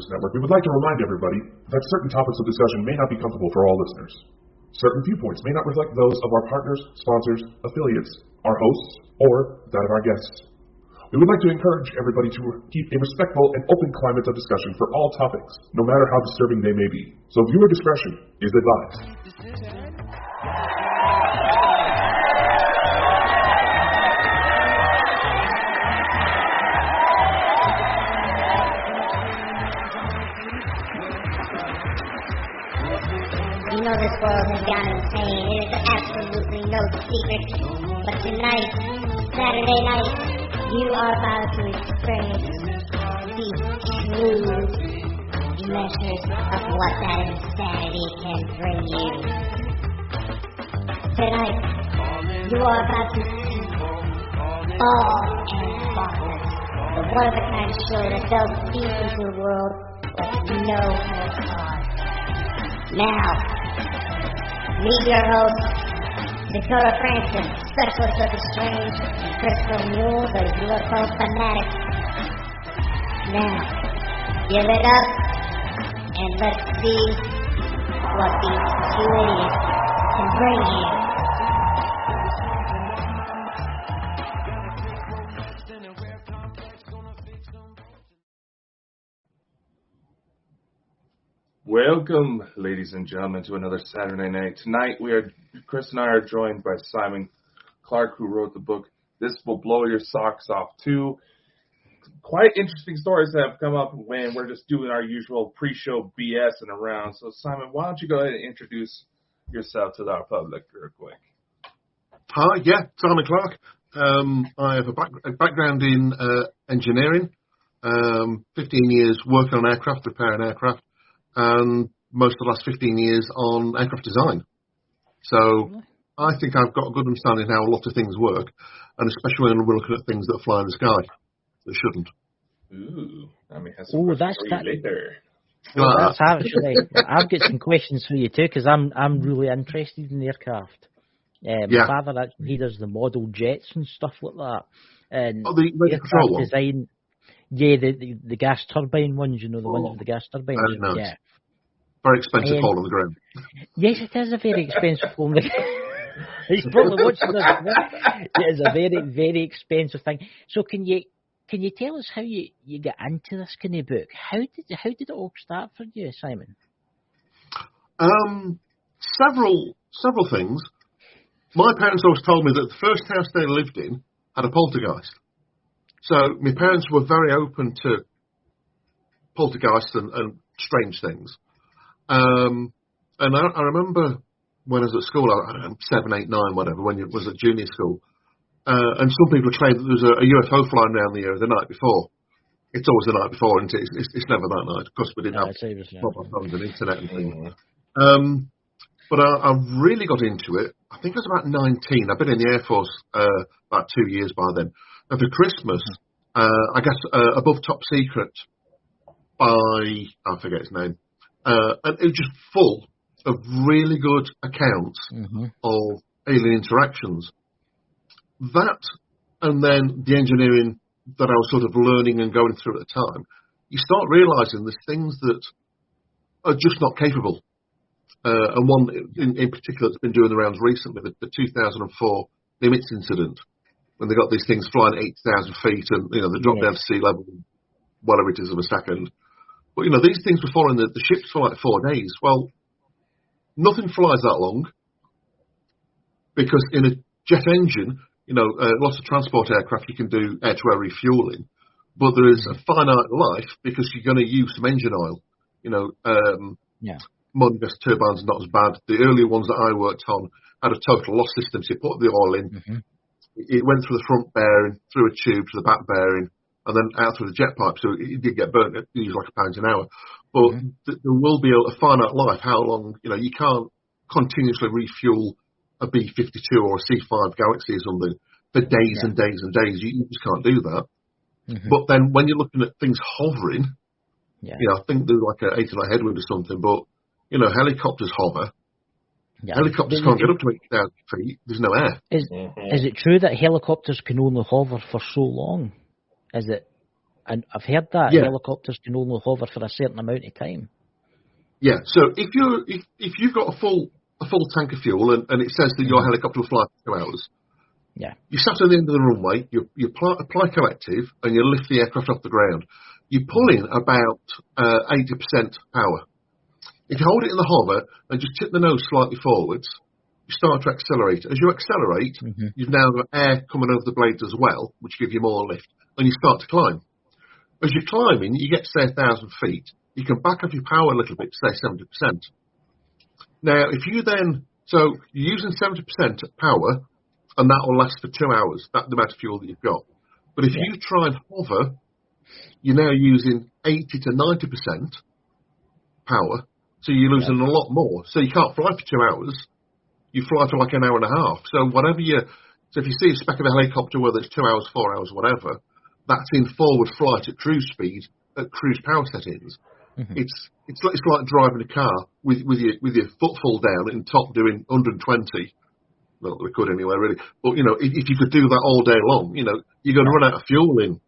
Network, we would like to remind everybody that certain topics of discussion may not be comfortable for all listeners. Certain viewpoints may not reflect those of our partners, sponsors, affiliates, our hosts, or that of our guests. We would like to encourage everybody to keep a respectful and open climate of discussion for all topics, no matter how disturbing they may be. So viewer discretion is advised. You know this world has gone insane. It is absolutely no secret. But tonight, Saturday night, you are about to experience the true measures of what that insanity can bring you. Tonight, you are about to see Ball and Bonkers, the one-of-a-kind show that delves deep into the world with no holds barred. Now, meet your hosts, Dakota Franson, specialist of the strange, and Crystal Mule, the UFO fanatic. Now, give it up, and let's see what these two idiots can bring you. Welcome, ladies and gentlemen, to another Saturday night. Tonight, Chris and I are joined by Simon Clarke, who wrote the book, This Will Blow Your Socks Off 2. Quite interesting stories that have come up when we're just doing our usual pre-show BS and around. So, Simon, why don't you go ahead and introduce yourself to our public real quick? Hi, Simon Clarke. I have a background in engineering, 15 years working on aircraft, repairing aircraft, and most of the last 15 years on aircraft design. So I think I've got a good understanding how a lot of things work, and especially when we're looking at things that fly in the sky that shouldn't. Ooh, I mean, has some questions for you later. Well, that's actually, I've got some questions for you too, because I'm really interested in aircraft. My father, he does the model jets and stuff like that. And the aircraft design. Yeah, the gas turbine ones, you know, the ones with the gas turbines. Yeah. Very expensive hole on the ground. Yes, it is a very expensive hole on the ground. He's probably watching this. It is a very, very expensive thing. So can you tell us how you got into this kind of book? How did it all start for you, Simon? Several things. My parents always told me that the first house they lived in had a poltergeist. So my parents were very open to poltergeists and strange things. And I remember when I was at school, 7, 8, 9, whatever, when it was at junior school, and some people claimed that there was a UFO flying around the area the night before. It's always the night before, and it's never that night. Of course, we didn't have mobile phones and internet and things. But I really got into it. I think I was about 19. I've been in the Air Force about 2 years by then. And for Christmas, I got Above Top Secret by, I forget his name, and it was just full of really good accounts of alien interactions. That, and then the engineering that I was sort of learning and going through at the time, you start realising there's things that are just not capable. And one in particular that's been doing the rounds recently, the 2004 Nimitz incident, when they got these things flying at 8,000 feet and, you know, they dropped down to sea level, whatever it is of a second. But, you know, these things were following the ships for like 4 days. Well, nothing flies that long because in a jet engine, you know, lots of transport aircraft, you can do air-to-air refueling, but there is a finite life because you're going to use some engine oil. You know, modern gas turbines are not as bad. The earlier ones that I worked on had a total loss system, so you put the oil in, it went through the front bearing, through a tube to the back bearing, and then out through the jet pipe, so it did get burnt. It used like £1 an hour. But there will be a finite life. How long, you know, you can't continuously refuel a B-52 or a C-5 Galaxy or something for days and days and days. You just can't do that. But then when you're looking at things hovering, you know, I think there's like an 80-knot headwind or something, but, you know, helicopters hover. Helicopters can't get up to 8,000 feet. There's no air. Is it true that helicopters can only hover for so long? Is it And I've heard that Yeah. helicopters can only hover for a certain amount of time. Yeah. So if you've got a full tank of fuel and it says that your helicopter will fly for 2 hours, Yeah. you sat on the end of the runway, you apply collective, and you lift the aircraft off the ground. You pull in about 80% power. If you hold it in the hover and just tip the nose slightly forwards, you start to accelerate. As you accelerate, you've now got air coming over the blades as well, which give you more lift, and you start to climb. As you're climbing, you get to say 1,000 feet. You can back up your power a little bit, say 70%. Now, if you so you're using 70% power, and that will last for 2 hours, that's the amount of fuel that you've got. But if you try and hover, you're now using 80 to 90% power, so you're losing a lot more. So you can't fly for 2 hours, you fly for like an hour and a half. So if you see a speck of a helicopter, whether it's 2 hours, 4 hours, whatever, that's in forward flight at cruise speed, at cruise power settings. It's like driving a car with your foot full down and top doing 120. Not that we could anyway, really. But if you could do that all day long, you're going to run out of fuel in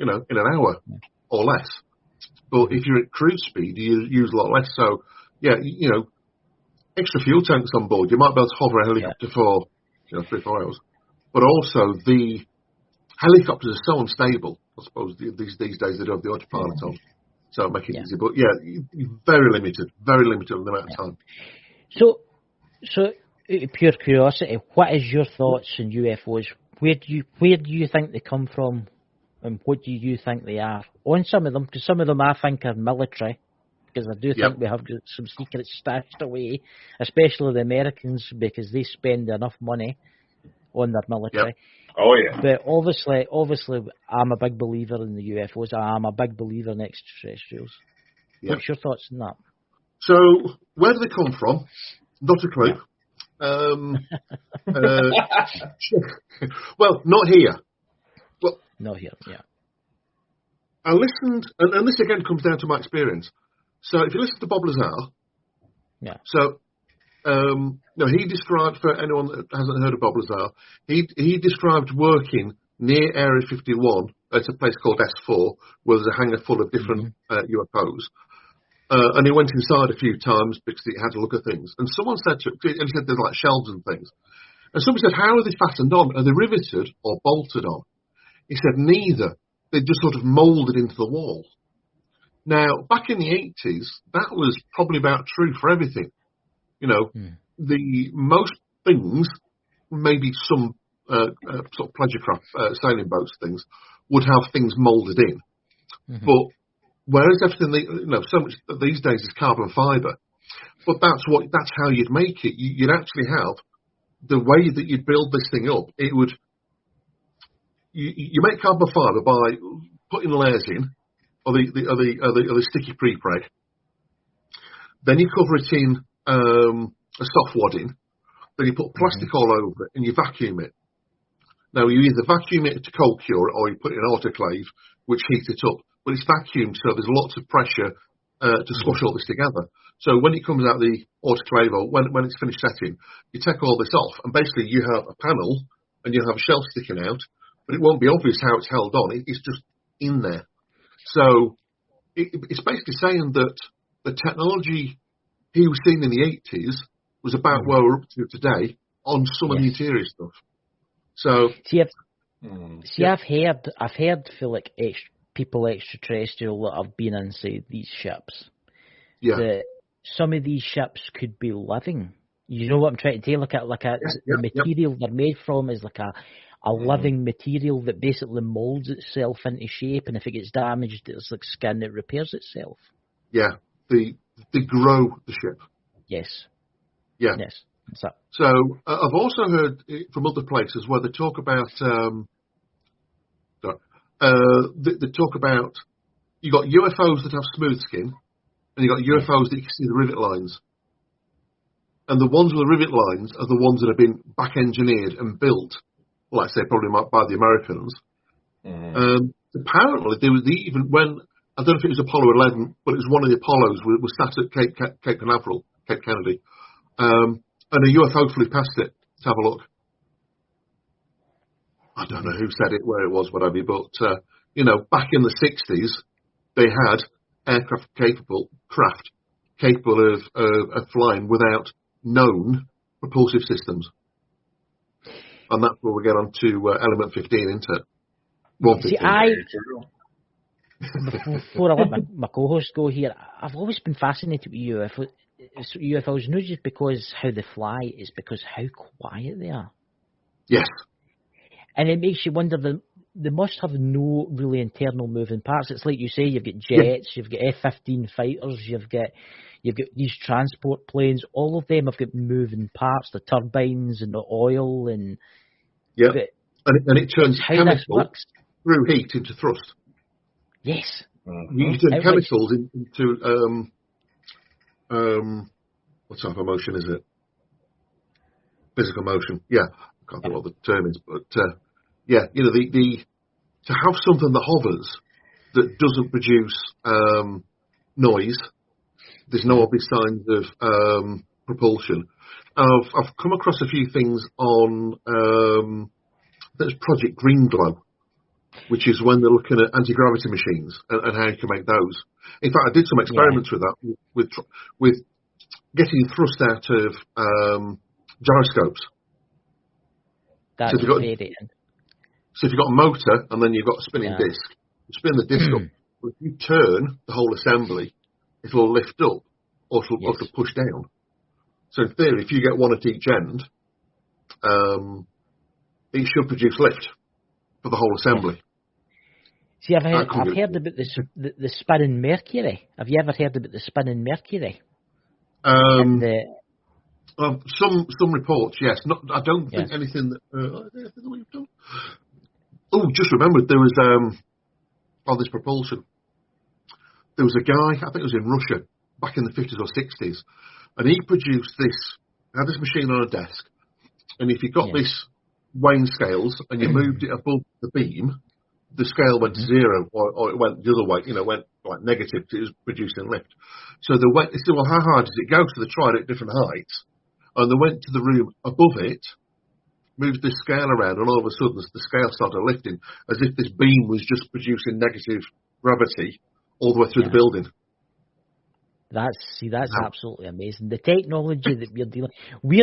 an hour or less. But if you're at cruise speed, you use a lot less. So extra fuel tanks on board. You might be able to hover a helicopter for 3-4 hours. But also the helicopters are so unstable. I suppose these days they don't have the autopilot on, so it makes it easy. But very limited on the amount of time. So out of pure curiosity, what is your thoughts on UFOs? Where do you think they come from, and what do you think they are? On some of them, because some of them I think are military, because I do think we have got some secrets stashed away, especially the Americans, because they spend enough money on their military. Oh yeah. But obviously, I'm a big believer in the UFOs. I'm a big believer in extraterrestrials. What's your thoughts on that? So, where do they come from? Not a clue. Well, not here. Well, not here. Yeah. I listened, and this again comes down to my experience. So, if you listen to Bob Lazar, so he described, for anyone that hasn't heard of Bob Lazar, he described working near Area 51 at a place called S4, where there's a hangar full of different UFOs. And he went inside a few times because he had to look at things. And someone said to him, and he said there's like shelves and things. And somebody said, how are they fastened on? Are they riveted or bolted on? He said, neither. They're just sort of moulded into the wall. Now, back in the 80s, that was probably about true for everything. The most things, maybe some sort of pleasure craft, sailing boats things, would have things moulded in. But whereas everything, so much these days is carbon fibre. But that's how you'd make it. You'd actually have the way that you'd build this thing up. It would, you make carbon fibre by putting layers in, or the sticky pre-preg. Then you cover it in a soft wadding. Then you put plastic all over it and you vacuum it. Now you either vacuum it to cold cure it or you put it in autoclave, which heats it up. But it's vacuumed, so there's lots of pressure to squash all this together. So when it comes out the autoclave, or when it's finished setting, you take all this off, and basically you have a panel and you have a shelf sticking out, but it won't be obvious how it's held on. It's just in there. So it's basically saying that the technology he was seeing in the 80s was about where we're up to today on some of the interior stuff. So I've heard for like people extraterrestrial that have been inside these ships. That some of these ships could be living. You know what I'm trying to tell? The material they're made from is like a living material that basically molds itself into shape, and if it gets damaged, it's like skin, it repairs itself. Yeah, they grow the ship. Yes. Yeah. Yes. So I've also heard from other places where they talk about they talk about you got UFOs that have smooth skin, and you got UFOs that you can see the rivet lines. And the ones with the rivet lines are the ones that have been back engineered and built, like I say, probably by the Americans. Apparently, there was even when I don't know if it was Apollo 11, but it was one of the Apollos was sat at Cape Canaveral, Cape Kennedy, and a UFO flew past it to have a look. I don't know who said it, where it was, whatever, but back in the 60s, they had aircraft capable of flying without known propulsive systems. And that's where we get on to element 15, isn't it? 115. Before I let my co-host go here, I've always been fascinated with UFOs, not just because how they fly, it's because how quiet they are. Yes. And it makes you wonder, they must have no really internal moving parts. It's like you say, you've got jets, you've got F-15 fighters, you've got these transport planes. All of them have got moving parts, the turbines and the oil and... Yeah, and it turns chemical through heat into thrust. Yes. You turn chemicals into what type of motion is it? Physical motion. Yeah, I can't think what the term is, but the to have something that hovers that doesn't produce noise. There's no obvious signs of propulsion. I've come across a few things on there's Project Green Glow, which is when they're looking at anti-gravity machines and how you can make those. In fact, I did some experiments with that, with getting thrust out of gyroscopes. That's so if you've got a motor and then you've got a spinning disc, you spin the disc up. But if you turn the whole assembly, it'll lift up or it'll push down. So in theory, if you get one at each end, it should produce lift for the whole assembly. See, I've heard about the spinning Mercury. Have you ever heard about the spinning Mercury? Some reports, yes. I don't think anything that we've done. Oh, just remembered there was this propulsion. There was a guy, I think it was in Russia, back in the 50s or 60s, and he produced this. Had this machine on a desk, and if you got this weighing scales and you moved it above the beam, the scale went to zero, or it went the other way. Went like negative. It was producing lift. So they said, well, how high does it go? So they tried it at different heights, and they went to the room above it, moved the scale around, and all of a sudden the scale started lifting, as if this beam was just producing negative gravity all the way through the building. That's absolutely amazing. The technology that we're dealing, we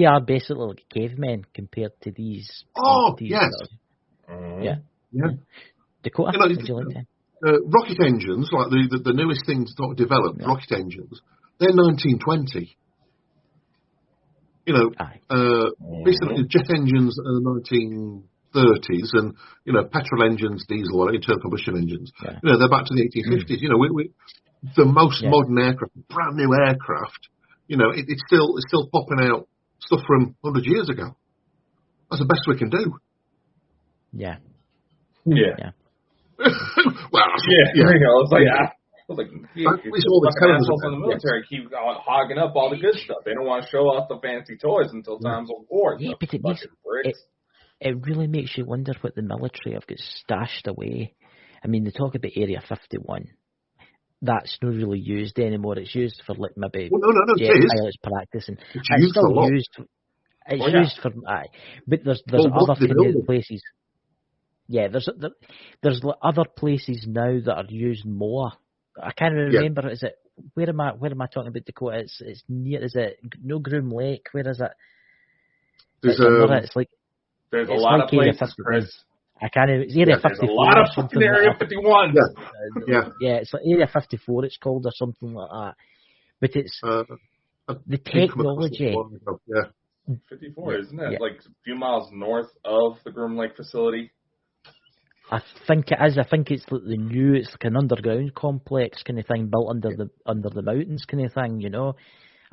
are basically like cavemen compared to these. Oh, yes. Yeah. Dakota, would you like to? Rocket engines, like the newest things that developed, rocket engines, they're 1920. Basically jet engines are the 1930s, and petrol engines, diesel, or internal combustion engines. Yeah. They're back to the 1850s. The most modern aircraft, brand new aircraft. It's still popping out stuff from 100 years ago. That's the best we can do. Yeah. Well, I was like, all the military keep hogging up all the good stuff. They don't want to show off the fancy toys until times of war. Yeah, but it really makes you wonder what the military have got stashed away. I mean, they talk about Area 51. That's not really used anymore. It's used for like maybe jet pilots practicing. It's still used. It's used for, but there's other places. Yeah, there's other places now that are used more. I can't remember. Yeah. Is it where am I talking about, Dakota? It's near. Is it no Groom Lake? Where is it? There's a lot of places, Chris. I can't. It's Area 54. There's a lot of fucking Area 51. Yeah, it's like Area 54. It's called or something like that. But it's the technology. 54, isn't it? Yeah. Like a few miles north of the Groom Lake facility. I think it is. I think it's like it's like an underground complex kind of thing built under the mountains kind of thing. I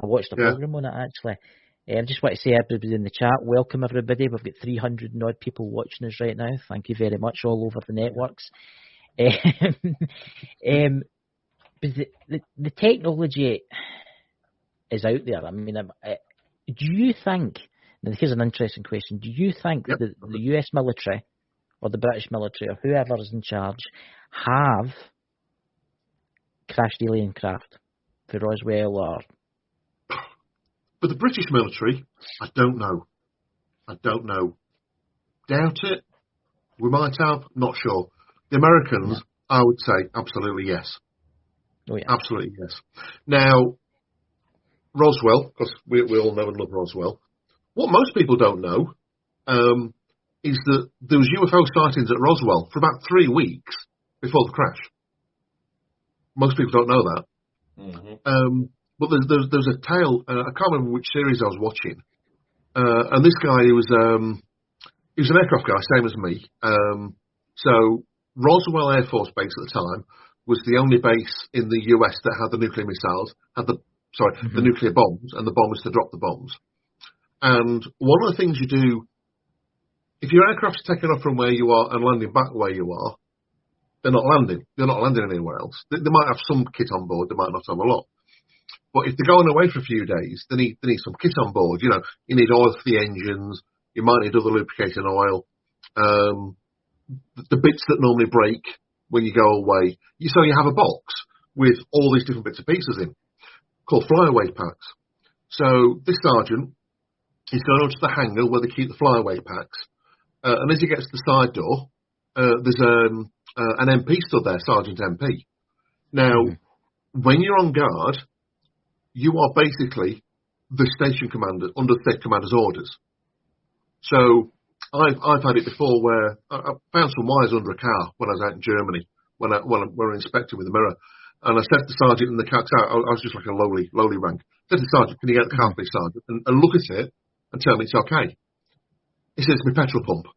watched a program on it actually. I just want to say everybody in the chat, welcome everybody. We've got 300 and odd people watching us right now. Thank you very much, all over the networks. But the technology is out there. I mean, do you think? Now here's an interesting question. Do you think that the US military or the British military or whoever is in charge have crashed alien craft for Roswell or? But the British military, I don't know. Doubt it. We might have, not sure. The Americans, I would say, absolutely yes. Oh, yeah. Absolutely yes. Now, Roswell, because we all know and love Roswell. What most people don't know is that there was UFO sightings at Roswell for about 3 weeks before the crash. Most people don't know that. Mm-hmm. But there's a tale. I can't remember which series I was watching. And this guy, he was an aircraft guy, same as me. So Roswell Air Force Base at the time was the only base in the US that had the nuclear missiles, the nuclear bombs, and the bombers to drop the bombs. And one of the things you do, if your aircraft's taking off from where you are and landing back where you are, they're not landing. They're not landing anywhere else. They might have some kit on board. They might not have a lot. But if they're going away for a few days, they need some kit on board. You know, you need oil for the engines. You might need other lubricating oil. The bits that normally break when you go away. So you have a box with all these different bits and pieces in, called flyaway packs. So this sergeant is going over to the hangar where they keep the flyaway packs. And as he gets to the side door, there's an MP stood there, Sergeant MP. Now, when you're on guard, you are basically the station commander, under the station commander's orders. So I've had it before where I found some wires under a car when I was out in Germany, when we were inspecting with the mirror. And I said to the sergeant in the car, I was just like a lowly rank. I said to the sergeant, can you get the car, please, sergeant? And look at it and tell me it's okay. He says, it's my petrol pump.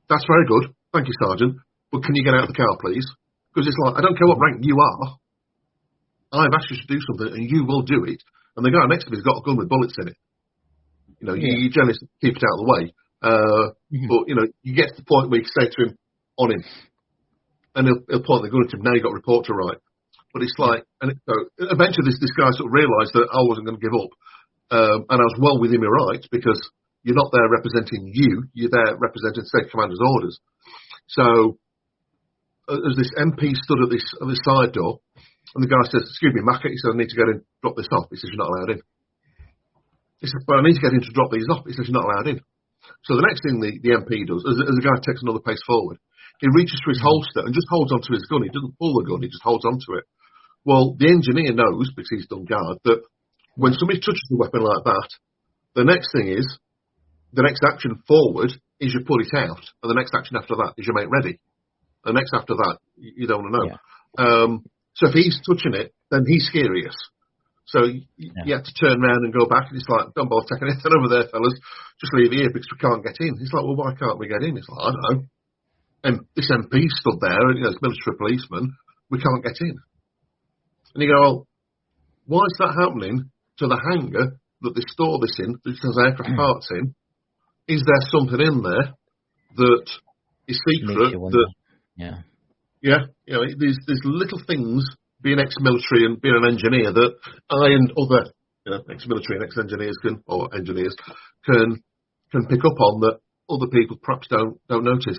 That's very good. Thank you, sergeant. But can you get out of the car, please? Because it's like, I don't care what rank you are. I've asked you to do something and you will do it. And the guy next to me has got a gun with bullets in it. You know, you generally keep it out of the way. But, you know, you get to the point where you can say to him, on him. And he'll point the gun at him. Now you've got a report to write. But it's like, so eventually this guy sort of realised that I wasn't going to give up. And I was well within my rights because you're not there representing you. You're there representing state commander's orders. So as this MP stood at this side door, and the guy says, excuse me, Macca, he said, I need to get in, drop this off. He says, you're not allowed in. He says, but I need to get in to drop these off. He says, you're not allowed in. So the next thing the MP does, as the guy takes another pace forward, he reaches for his holster and just holds onto his gun. He doesn't pull the gun, he just holds onto it. Well, the engineer knows, because he's done guard, that when somebody touches the weapon like that, the next thing is, the next action forward is you pull it out, and the next action after that is you make ready. The next after that, you don't want to know. Yeah. So if he's touching it, then he's scariest. So you have to turn around and go back, and it's like, don't bother taking anything over there, fellas. Just leave here because we can't get in. It's like, well, why can't we get in? It's like, I don't know. And this MP stood there, and, you know, it's military policeman. We can't get in. And you go, well, why is that happening to the hangar that they store this in, that has aircraft parts in? Is there something in there that is secret? Yeah, you know, there's little things, being ex-military and being an engineer, that I and other, you know, ex-military and ex-engineers can pick up on that other people perhaps don't notice.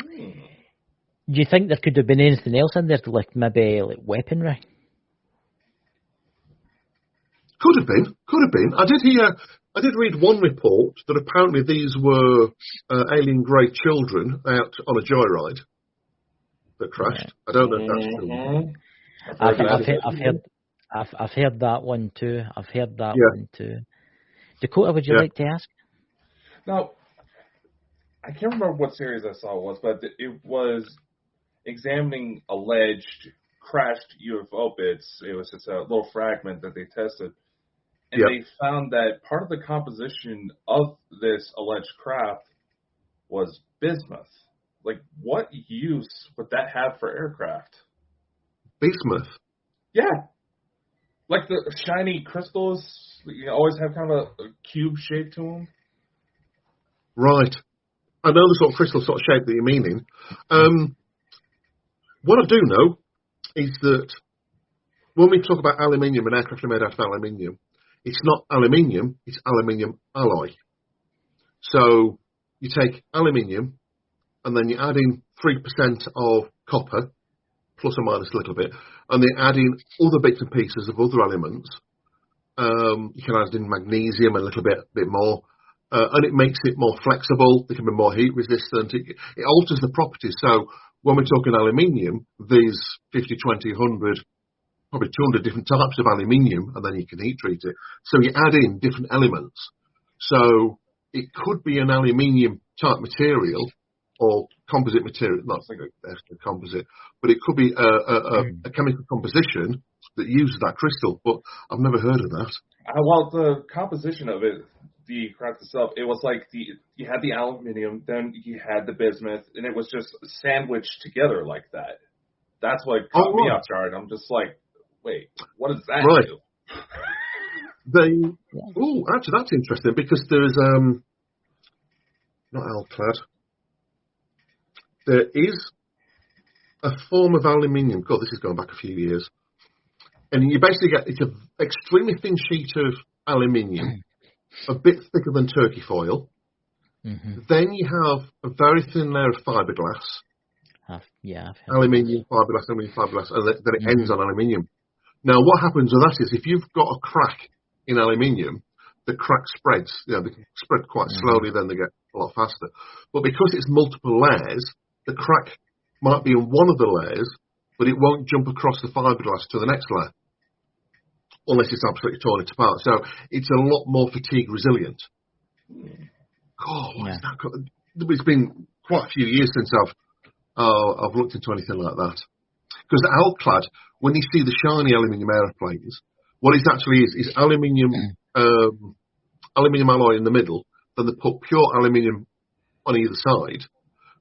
Do you think there could have been anything else in there, like maybe like weaponry? Could have been. I did read one report that apparently these were alien grey children out on a joyride that crashed. I don't know if that's true. I've heard that one too. One too. Dakota, would you like to ask? Now, I can't remember what series I saw it was, but it was examining alleged crashed UFO bits. It was just a little fragment that they tested. And they found that part of the composition of this alleged craft was bismuth. Like, what use would that have for aircraft? Bismuth? Yeah. Like the shiny crystals, you always have kind of a cube shape to them. Right. I know the sort of crystal sort of shape that you're meaning. What I do know is that when we talk about aluminium and aircraft are made out of aluminium, it's not aluminium, it's aluminium alloy. So you take aluminium and then you add in 3% of copper, plus or minus a little bit, and then add in other bits and pieces of other elements. You can add in magnesium a little bit more. and it makes it more flexible. They can be more heat resistant. It alters the properties. So when we're talking aluminium, there's 50, 20, 100, probably 200 different types of aluminium, and then you can heat treat it. So you add in different elements. So it could be an aluminium type material or composite material, not a composite, but it could be a chemical composition that uses that crystal. But I've never heard of that. Well, the composition of it, the craft itself, it was like you had the aluminium, then you had the bismuth, and it was just sandwiched together like that. That's what caught me off guard. I'm just like, wait, what does that do? Actually, that's interesting because there is not alclad. There is a form of aluminium. God, this is going back a few years, and you basically get it's an extremely thin sheet of aluminium, a bit thicker than turkey foil. Mm-hmm. Then you have a very thin layer of fiberglass. Aluminium fiberglass, and then it ends on aluminium. Now, what happens with that is if you've got a crack in aluminium, the crack spreads. They can spread quite slowly, then they get a lot faster. But because it's multiple layers, the crack might be in one of the layers, but it won't jump across the fiberglass to the next layer, unless it's absolutely torn it apart. So it's a lot more fatigue resilient. It's been quite a few years since I've looked into anything like that. Because alclad, when you see the shiny aluminium aeroplanes, what it actually is aluminium alloy in the middle, then they put pure aluminium on either side,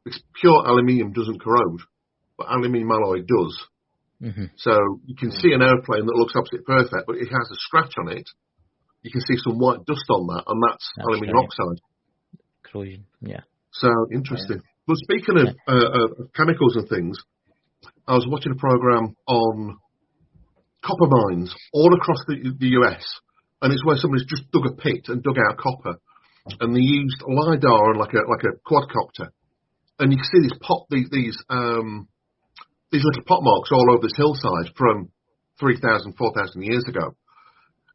because pure aluminium doesn't corrode, but aluminium alloy does. Mm-hmm. So you can see an aeroplane that looks absolutely perfect, but it has a scratch on it. You can see some white dust on that, and that's aluminium oxide. Corrosion, yeah. So, interesting. But speaking of chemicals and things, I was watching a program on copper mines all across the US, and it's where somebody's just dug a pit and dug out copper, and they used LiDAR on like a quadcopter, and you can see these little pot marks all over this hillside from 3,000, 4,000 years ago.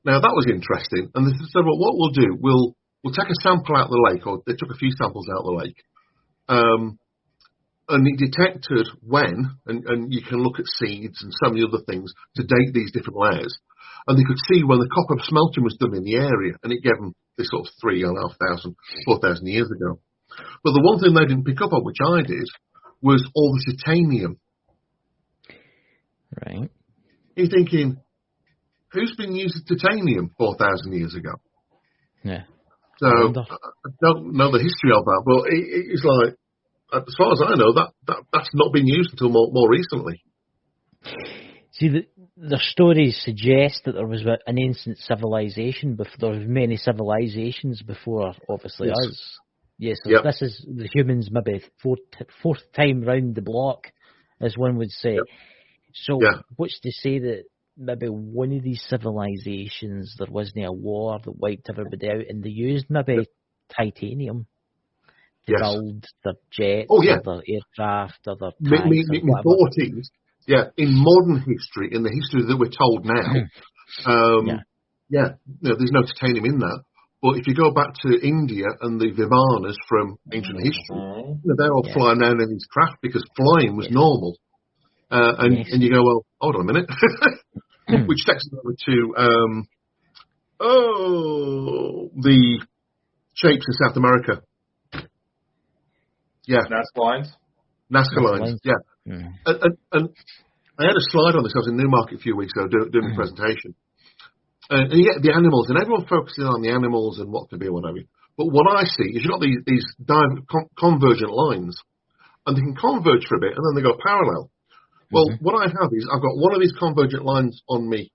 Now that was interesting, and they said, well, what we'll do, we'll take a sample out of the lake, or they took a few samples out of the lake, and it detected when, and you can look at seeds and so many other things to date these different layers, and they could see when the copper smelting was done in the area, and it gave them this sort of 3,500, 4,000 years ago. But the one thing they didn't pick up on, which I did, was all the titanium. Right. You're thinking, who's been using titanium 4,000 years ago? Yeah. So I don't know the history of that, but it's like, as far as I know, that's not been used until more recently. See, the stories suggest that there was an ancient civilization before. There was many civilizations before, obviously, us. Yes, so this is the humans maybe fourth time round the block, as one would say. Yep. So what's to say that maybe one of these civilizations, there wasn't a war that wiped everybody out, and they used maybe titanium to build their jets, or their aircraft, or their tanks, or whatever. In modern history, in the history that we're told now, there's no titanium in that. But if you go back to India and the Vimanas from ancient history, they're all flying around in these craft because flying was normal. And you go, well, hold on a minute. Which takes us over to the shapes in South America. Yeah. Nazca lines. Yeah. Mm. And I had a slide on this. I was in Newmarket a few weeks ago doing a presentation. And you get the animals, and everyone focuses on the animals and what to be, whatever. But what I see is you've got these convergent lines, and they can converge for a bit, and then they go parallel. Well, what I have is I've got one of these convergent lines on my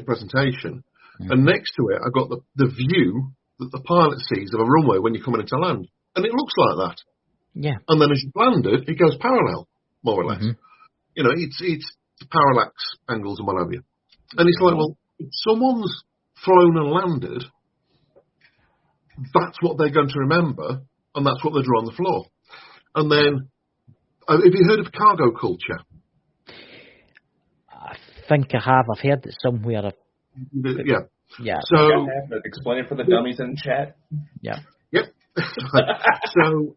presentation, and next to it I've got the view that the pilot sees of a runway when you're coming into land, and it looks like that. Yeah. And then as you land it goes parallel, more or less. You know, it's the parallax angles and what have you. And it's like, well, if someone's flown and landed, that's what they're going to remember, and that's what they draw on the floor. And then, have you heard of cargo culture? I think I have. I've heard it somewhere. Yeah. So, explain it for the dummies in chat. Yeah. Yep. So,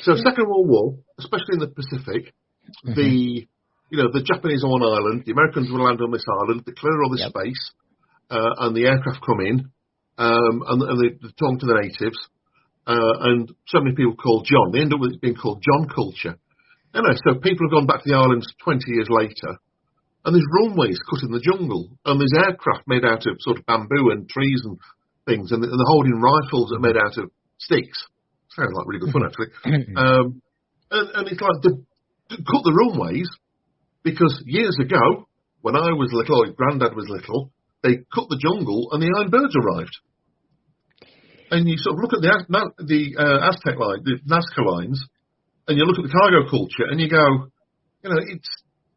so Second World War, especially in the Pacific, the Japanese are on an island, the Americans will land on this island, they clear all this space, and the aircraft come in, and they talk to the natives, and so many people called John. They end up with it being called John culture. Anyway, so people have gone back to the islands 20 years later, and there's runways cut in the jungle, and there's aircraft made out of sort of bamboo and trees and things, and they're holding rifles that are made out of sticks. Sounds like really good fun, actually. And it's like, they cut the runways, because years ago, when I was little, or Grandad was little, they cut the jungle and the iron birds arrived. And you sort of look at the Aztec line, the Nazca lines, and you look at the cargo culture, and you go,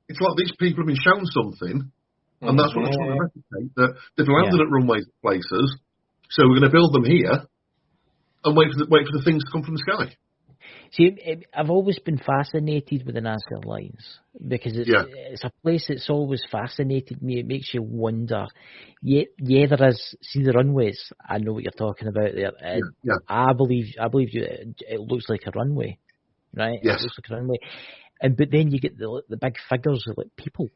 it's like these people have been shown something, and that's what they're trying to replicate, that they've landed at runway places, so we're going to build them here, and wait for the things to come from the sky. See, I've always been fascinated with the Nazca lines, because it's a place that's always fascinated me. It makes you wonder. Yeah, there is. See the runways. I know what you're talking about there. I believe you. It looks like a runway, right? Yes. It looks like a runway. But then you get the big figures of like people,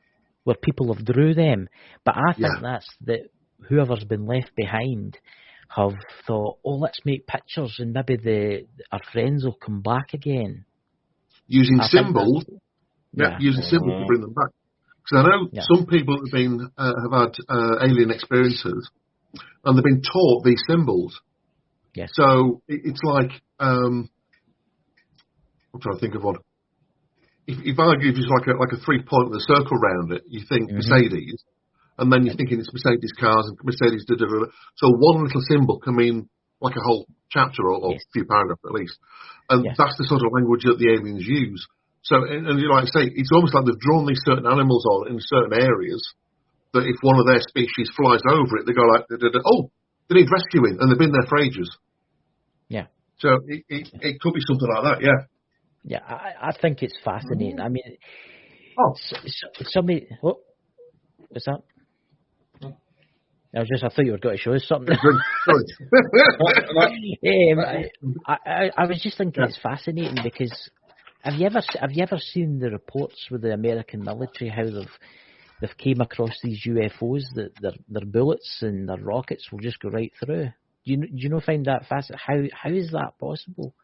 where people have drew them. But I think that's that whoever's been left behind have thought, let's make pictures and maybe our friends will come back again. Using symbols. Using symbols to bring them back. Because I know some people have had alien experiences, and they've been taught these symbols. Yes. So it's like, I'm trying to think of one. If I give you like a 3-point with a circle around it, you think Mercedes. And then you're thinking it's Mercedes cars and Mercedes da-da-da-da. So one little symbol can mean like a whole chapter or a few paragraphs at least. And that's the sort of language that the aliens use. So, and like I say, it's almost like they've drawn these certain animals on in certain areas that if one of their species flies over it, they go like, they need rescuing, and they've been there for ages. Yeah. So it could be something like that, yeah. Yeah, I think it's fascinating. I mean, somebody... what's that? I thought you were going to show us something. I was just thinking it's fascinating because have you ever seen the reports with the American military how they've came across these UFOs that their bullets and their rockets will just go right through? Do you know find that fascinating? How is that possible?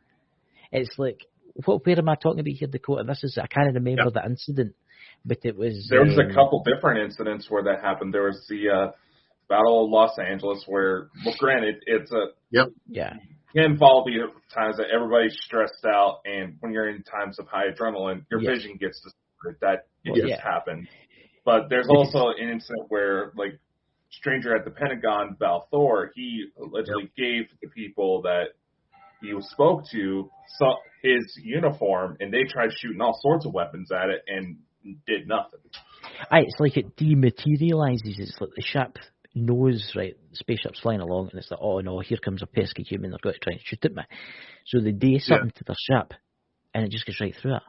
It's like where am I talking about here, Dakota? I can't remember the incident, but it was there was a couple different incidents where that happened. There was the Battle of Los Angeles, where, well, granted, it's you can follow the times that everybody's stressed out, and when you're in times of high adrenaline, your vision gets distorted. That just happened. But there's also an incident where, like, stranger at the Pentagon, Val Thor, he allegedly gave the people that he spoke to his uniform, and they tried shooting all sorts of weapons at it and did nothing. It's like it dematerializes. It's like the ship knows, right, the spaceship's flying along, and it's like, oh no, here comes a pesky human, they're going to try and shoot at me. So they do something to their ship, and it just goes right through it.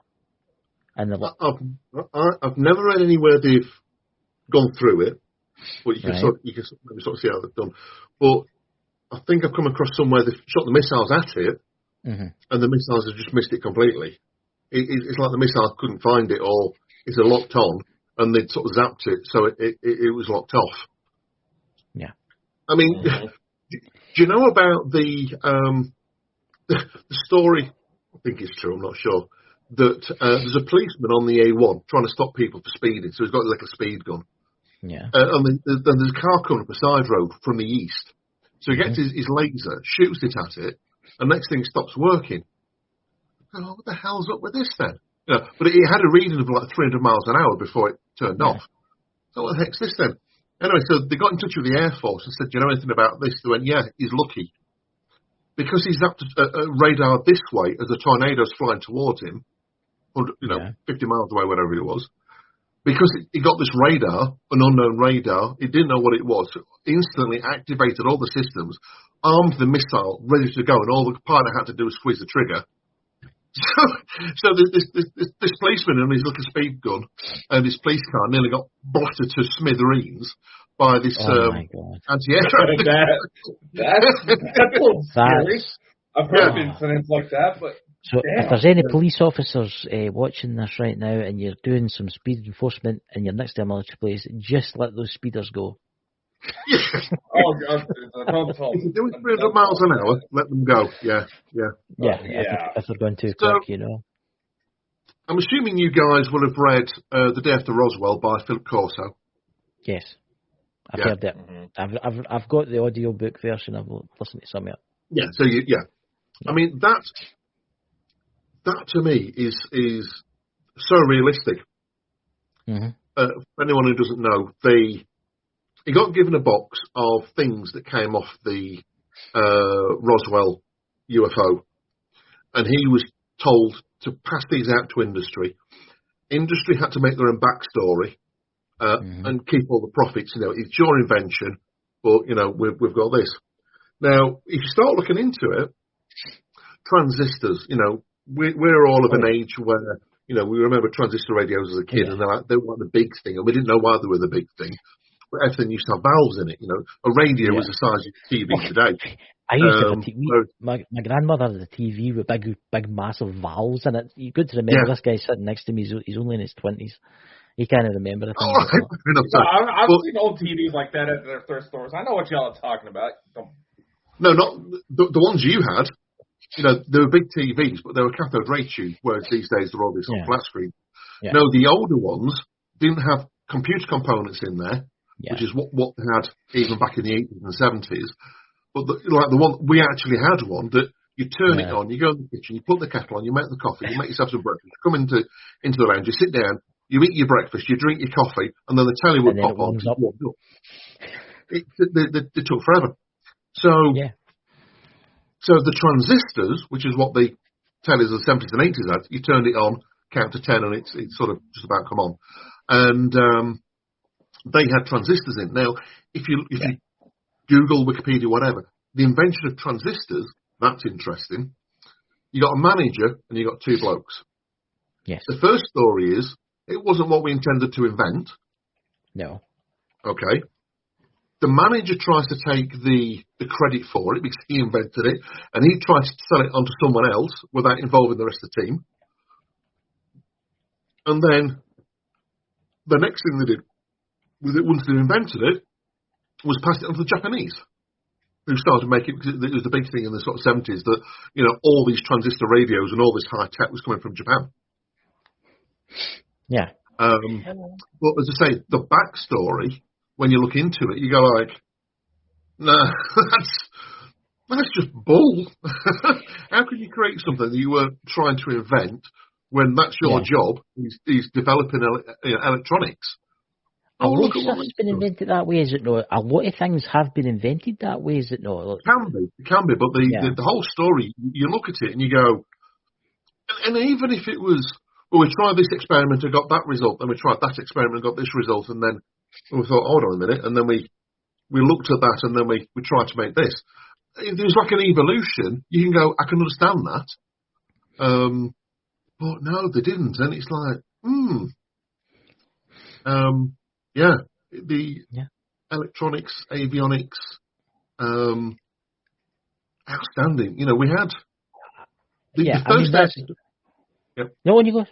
And they're like, I've never read anywhere they've gone through it, but you can maybe sort of see how they've done. But I think I've come across somewhere they've shot the missiles at it, and the missiles have just missed it completely. It's like the missile couldn't find it, or it's locked on, and they'd sort of zapped it, so it was locked off. Yeah. I mean, do you know about the story? I think it's true, I'm not sure. That there's a policeman on the A1 trying to stop people for speeding, so he's got like a speed gun. Yeah. And then there's a car coming up a side road from the east. So he gets his laser, shoots it at it, and next thing it stops working. Oh, what the hell's up with this then? But it had a reading of like 300 miles an hour before it turned off. So what the heck's this then? Anyway, so they got in touch with the Air Force and said, do you know anything about this? They went, yeah, he's lucky. Because he's up to radar this way as the tornado's flying towards him, 50 miles away, whatever it was. Because he got this radar, an unknown radar, he didn't know what it was, so instantly activated all the systems, armed the missile, ready to go, and all the pilot had to do was squeeze the trigger. So this policeman and his little speed gun and his police car nearly got blattered to smithereens, by this my God. anti-aircraft. That's a little scary. I've heard incidents like that, but so damn. if there's any police officers watching this right now and you're doing some speed enforcement and you're next to a military place, just let those speeders go. Oh, God. If you're doing 300 miles an hour, let them go. Yeah. If they're going too quick, you know. I'm assuming you guys will have read The Day After Roswell by Philip Corso. Yes, I've heard that. Mm-hmm. I've got the audiobook version. I've listened to some of it. Yeah. So I mean that to me is so realistic. Mm-hmm. For anyone who doesn't know, he got given a box of things that came off the Roswell UFO, and he was told to pass these out to industry. Industry had to make their own backstory and keep all the profits. You know, it's your invention, but you know we've got this. Now, if you start looking into it, transistors. You know, we're all of an age where you know we remember transistor radios as a kid, and they were like the big thing, and we didn't know why they were the big thing. But everything used to have valves in it. You know, a radio was the size of a TV today. I used to have a TV. My grandmother had a TV with big, massive valves in it. You good to remember this guy sitting next to me. He's only in his 20s. He can't remember the thing. I've seen old TVs like that at their thrift stores. I know what y'all are talking about. No, not the ones you had. You know, they were big TVs, but they were cathode ray tube, whereas these days they're all these flat screen. Yeah. No, the older ones didn't have computer components in there, which is what they had even back in the 80s and 70s. But the one we actually had one that you turn it on, you go in the kitchen, you put the kettle on, you make the coffee, you make yourself some breakfast, you come into the lounge, you sit down, you eat your breakfast, you drink your coffee, and then the telly would pop on. They took forever. So the transistors, which is what the tellies of the 70s and 80s had, you turned it on, count to 10, and it's sort of just about come on. And they had transistors in. Now, if you Google, Wikipedia, whatever, the invention of transistors, that's interesting. You got a manager and you got two blokes. Yes. The first story is, it wasn't what we intended to invent. No. Okay. The manager tries to take the credit for it because he invented it, and he tries to sell it onto someone else without involving the rest of the team. And then the next thing they did was once they invented it, was passed it on to the Japanese, who started making it because it was the big thing in the sort of 70s that, you know, all these transistor radios and all this high tech was coming from Japan. Yeah. But as I say, the backstory, when you look into it, you go like, nah, that's just bull. How can you create something that you were trying to invent when that's your job? Is developing electronics. A lot of stuff's been invented that way, is it not? A lot of things have been invented that way, is it not? It can be, but the whole story, you look at it and you go, and even if it was, well, we tried this experiment and got that result, then we tried that experiment and got this result, and then we thought, hold on a minute, and then we looked at that, and then we tried to make this. If there's like an evolution, you can go, I can understand that. But no, they didn't, and it's like, the electronics, avionics, outstanding. You know, we had the first. No, when you go.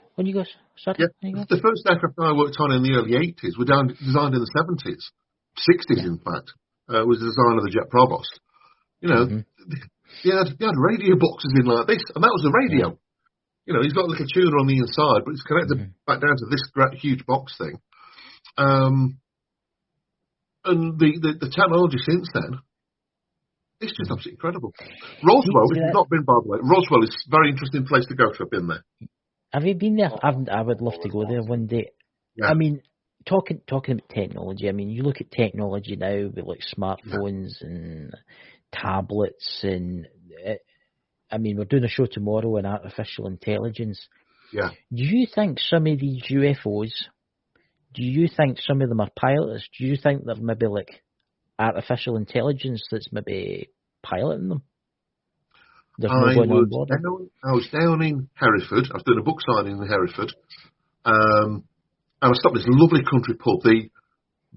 Sorry. Yeah, the first aircraft I worked on in the early 80s were designed in the 70s, 60s in fact. Was the design of the Jet Provost. You know, they had radio boxes in like this, and that was the radio. Yeah. You know, he's got a little tuner on the inside, but it's connected back down to this great, huge box thing. And the technology since then, it's just absolutely incredible. Roswell, if you've not been, by the way, Roswell is a very interesting place to go if I've been there. Have you been there? I would love to go there one day. Yeah. I mean, talking about technology, I mean, you look at technology now with like smartphones and tablets, and I mean, we're doing a show tomorrow on artificial intelligence. Yeah. Do you think some of these UFOs, do you think some of them are pilots? Do you think they're maybe like artificial intelligence that's maybe piloting them? I was down in Hereford. I was doing a book signing in Hereford. And I stopped at this lovely country pub. The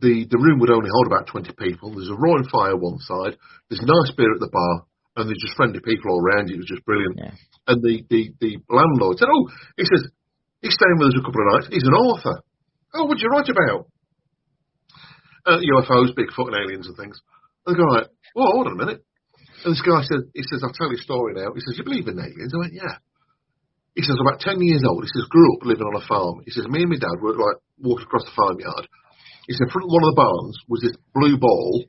the room would only hold about 20 people. There's a roaring fire one side. There's nice beer at the bar, and there's just friendly people all around. It was just brilliant. Yeah. And the landlord said, he says, he's staying with us a couple of nights. He's an author. Oh, what'd you write about? UFOs, Bigfoot and aliens and things. And the guy went, well, hold on a minute. And this guy said, I'll tell you a story now. He says, you believe in aliens? I went, yeah. He says, about 10 years old. He says, grew up living on a farm. He says, me and my dad were like walking across the farmyard. He said, in front of one of the barns was this blue ball,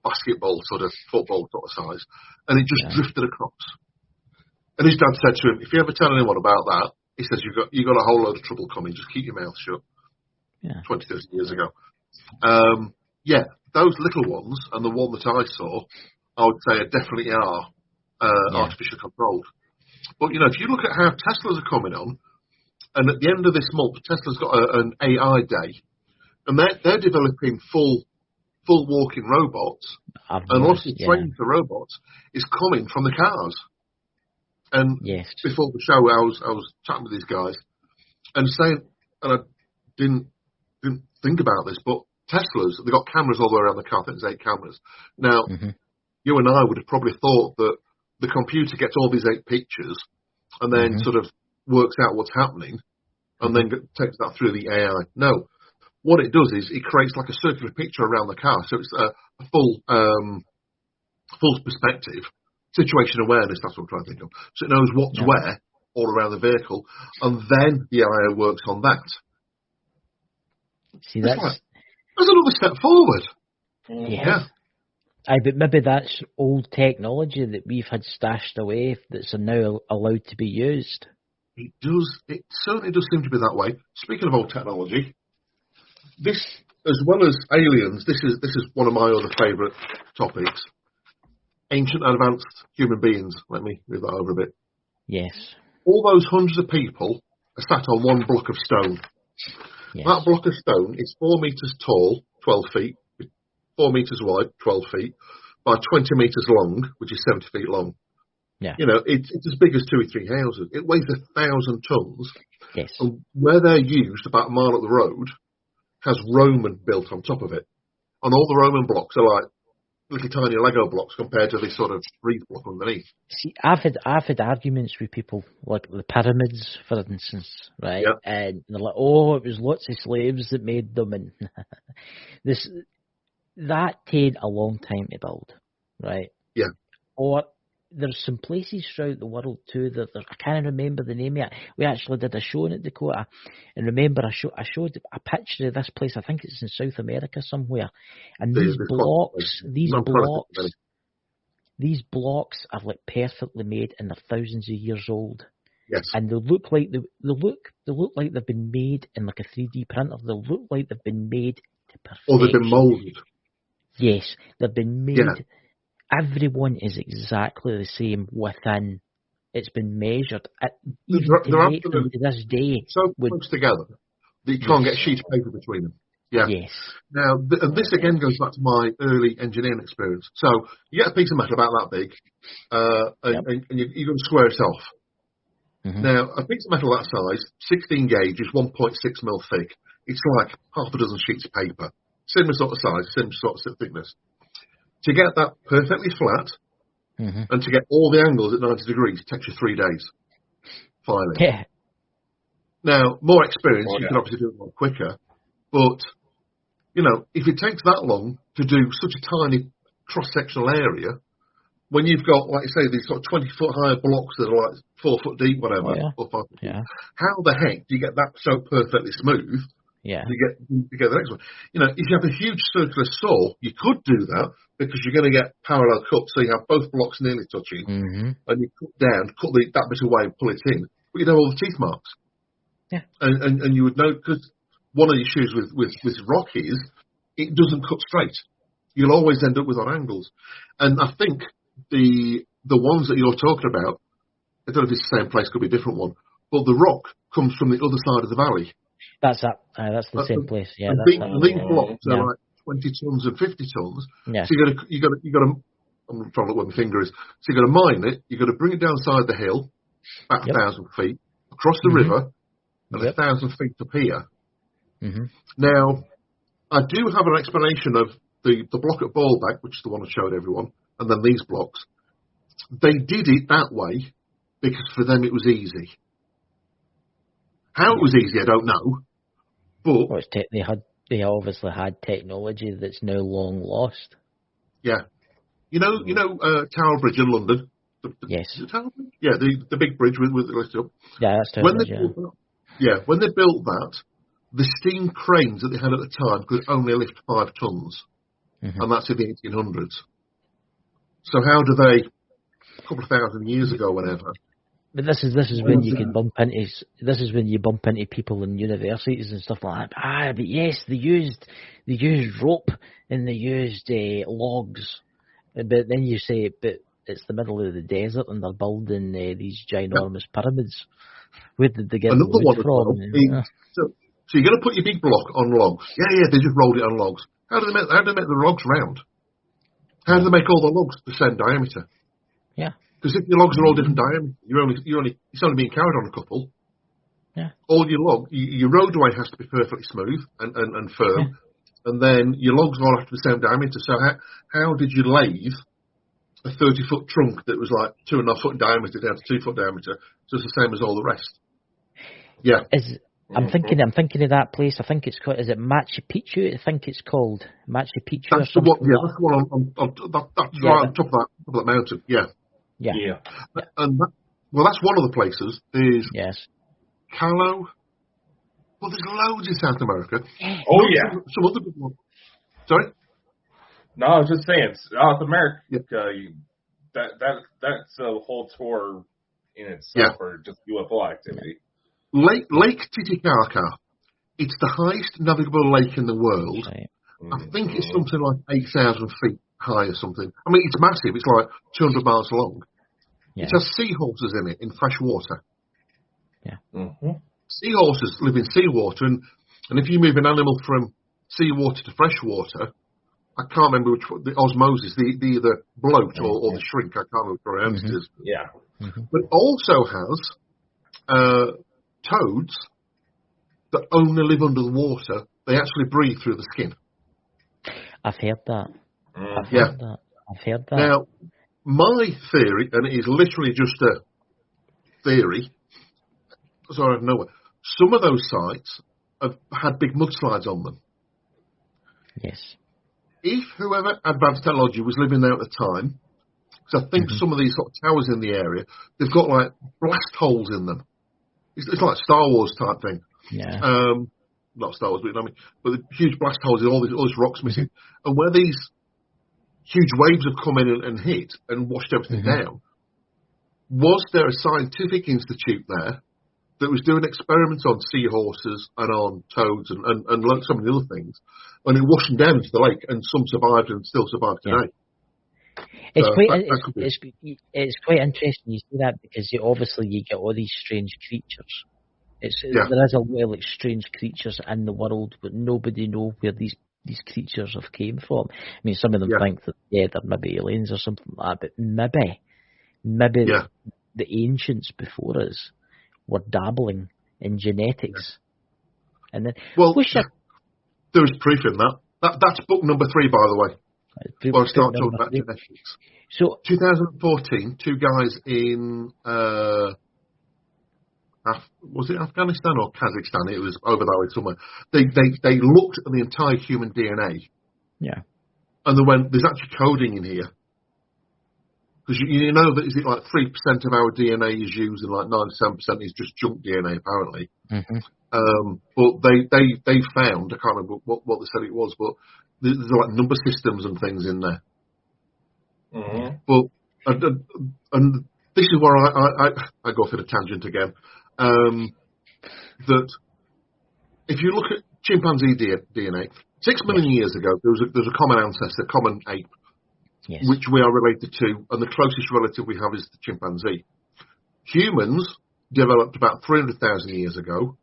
basketball, sort of football sort of size, and it just drifted across. And his dad said to him, if you ever tell anyone about that, he says, you got a whole load of trouble coming. Just keep your mouth shut. Yeah. 20, 30 years ago. Those little ones and the one that I saw, I would say definitely are artificially controlled. But, if you look at how Teslas are coming on, and at the end of this month, Tesla's got an AI day, and they're developing full walking robots, and a lot of the training for robots is coming from the cars. And before the show, I was chatting with these guys and saying, and I didn't think about this, but Teslas, they've got cameras all the way around the car. I think there's 8 cameras. Now, you and I would have probably thought that the computer gets all these 8 pictures and then sort of works out what's happening and then takes that through the AI. No. What it does is it creates like a circular picture around the car. So it's a full perspective, situation awareness, that's what I'm trying to think of. So it knows what's where all around the vehicle, and then the AI works on that. See, that's another step forward. Yeah. But maybe that's old technology that we've had stashed away that's now allowed to be used. It does. It certainly does seem to be that way. Speaking of old technology, this, as well as aliens, this is one of my other favourite topics. Ancient and advanced human beings. Let me move that over a bit. Yes. All those hundreds of people are sat on one block of stone. Yes. That block of stone is 4 metres tall, 12 feet, 4 metres wide, 12 feet, by 20 metres long, which is 70 feet long. Yeah. It's as big as 2 or 3 houses. It weighs 1,000 tons. Yes. And where they're used, about a mile up the road, has Roman built on top of it. And all the Roman blocks are like little tiny Lego blocks compared to this sort of reed block underneath. See, I've had arguments with people like the pyramids, for instance, right? Yep. And they're like, "Oh, it was lots of slaves that made them," and that take a long time to build, right? Yeah. Or there's some places throughout the world too that I can't remember the name yet. We actually did a show in it, Dakota, and remember I showed a picture of this place. I think it's in South America somewhere, and these blocks are like perfectly made, and they're thousands of years old. Yes. And they look like they've been made in like a 3D printer. They look like they've been made to perfection. Or they've been moulded. Yes, they've been made. Yeah. Everyone is exactly the same within. It's been measured. Even to this day. So close together that you can't get a sheet of paper between them. Yeah. Yes. Now, and this again goes back to my early engineering experience. So you get a piece of metal about that big, and you're going to square it off. Mm-hmm. Now, a piece of metal that size, 16 gauge, is 1.6 mil thick. It's like half a dozen sheets of paper. Similar sort of size, similar sort of thickness. To get that perfectly flat, and to get all the angles at 90 degrees takes you 3 days. Filing. Yeah. Now, more experience, you can obviously do it more quicker. But, if it takes that long to do such a tiny cross-sectional area, when you've got, like you say, these sort of 20-foot high blocks that are like 4 foot deep, whatever, 4 or 5 foot deep, how the heck do you get that so perfectly smooth? Yeah. You get the next one. If you have a huge circular saw, you could do that because you're going to get parallel cuts, so you have both blocks nearly touching, and you cut that bit away and pull it in, but you'd have all the teeth marks. Yeah. And you would know, because one of the issues with rock is it doesn't cut straight. You'll always end up with odd angles. And I think the ones that you're talking about, I don't know if it's the same place, could be a different one, but the rock comes from the other side of the valley. That's that. That's the same place. Yeah. These blocks are like 20 tons and 50 tons. Yeah. So you got to. I'm trying to look where my finger is. So you got to mine it. You got to bring it down side the hill, about 1,000 feet, across the river, and 1,000 feet up here. Now, I do have an explanation of the block at Ballback, which is the one I showed everyone, and then these blocks. They did it that way because for them it was easy. How it was easy, I don't know. But Well, they obviously had technology that's now long lost. yeah, you know, Tower Bridge in London. Yes. Is it Tower Bridge? Yeah, the big bridge with the lift up. Yeah, that's When Tower they Bridge, built that, when they built that, the steam cranes that they had at the time could only lift 5 tons, and that's in the 1800s. So how do they, a couple of thousand years ago, whatever? But this is when you can bump into people in universities and stuff like that. But yes, they used rope and they used logs. But then you say, but it's the middle of the desert and they're building these ginormous pyramids. Where did they get Another the wood one as from? well. So you're going to put your big block on logs. Yeah, they just rolled it on logs. How do they make the logs round? How do they make all the logs the same diameter? Yeah. Because if your logs are all different diameter, it's only being carried on a couple. Yeah. All your roadway has to be perfectly smooth and firm, and then your logs all have to be the same diameter. So how did you lathe a 30-foot trunk that was like 2.5 foot diameter down to 2 foot diameter, so it's the same as all the rest? Yeah. I'm thinking of that place. I think it's called. Is it Machu Picchu? I think it's called Machu Picchu. That's the one. Yeah, that's the one that's right on top of that mountain. Yeah. Yeah. And that's one of the places. Is Calo. Well, there's loads in South America. Oh yeah. Some other good ones. Sorry. No, I was just saying South America. That's a whole tour in itself, or just UFO activity. Lake Titicaca. It's the highest navigable lake in the world. Right. I think it's something like 8,000 feet high or something. I mean, it's massive. It's like 200 miles long. Yeah. It has seahorses in it in fresh water. Yeah. Seahorses live in seawater, and if you move an animal from seawater to fresh water, I can't remember which one, the osmosis, the either bloat or the shrink, I can't remember which it is. Yeah. But it also has toads that only live under the water. They actually breathe through the skin. I've heard that. I've heard that. Now, my theory, and it is literally just a theory, so I don't know, some of those sites have had big mudslides on them. Yes. If whoever advanced technology was living there at the time, because I think some of these sort of towers in the area, they've got like blast holes in them. It's like Star Wars type thing. Yeah. Not Star Wars, but you know what I mean. But the huge blast holes, all these rocks missing, and where these huge waves have come in and hit and washed everything down. Was there a scientific institute there that was doing experiments on seahorses and on toads and some of the other things, and it washed them down into the lake, and some survived and still survive today? It's quite interesting you say that, because obviously you get all these strange creatures. There is a lot of strange creatures in the world, but nobody knows where these creatures have came from. I mean, some of them think that they're maybe aliens or something like that, but maybe the ancients before us were dabbling in genetics. And then, there is proof in that. That's book number 3, by the way. Well, I start talking about genetics. So, 2014, 2 guys in was it Afghanistan or Kazakhstan? It was over that way somewhere. They looked at the entire human DNA. Yeah. And they went, there's actually coding in here. Because you know that, is it like 3% of our DNA is used and like 97% is just junk DNA, apparently. But they found, I can't remember what they said it was, but there's like number systems and things in there. But and this is where I go for the tangent again. That if you look at chimpanzee DNA, 6 million years ago, there was a common ancestor, common ape, which we are related to, and the closest relative we have is the chimpanzee. Humans developed about 300,000 years ago.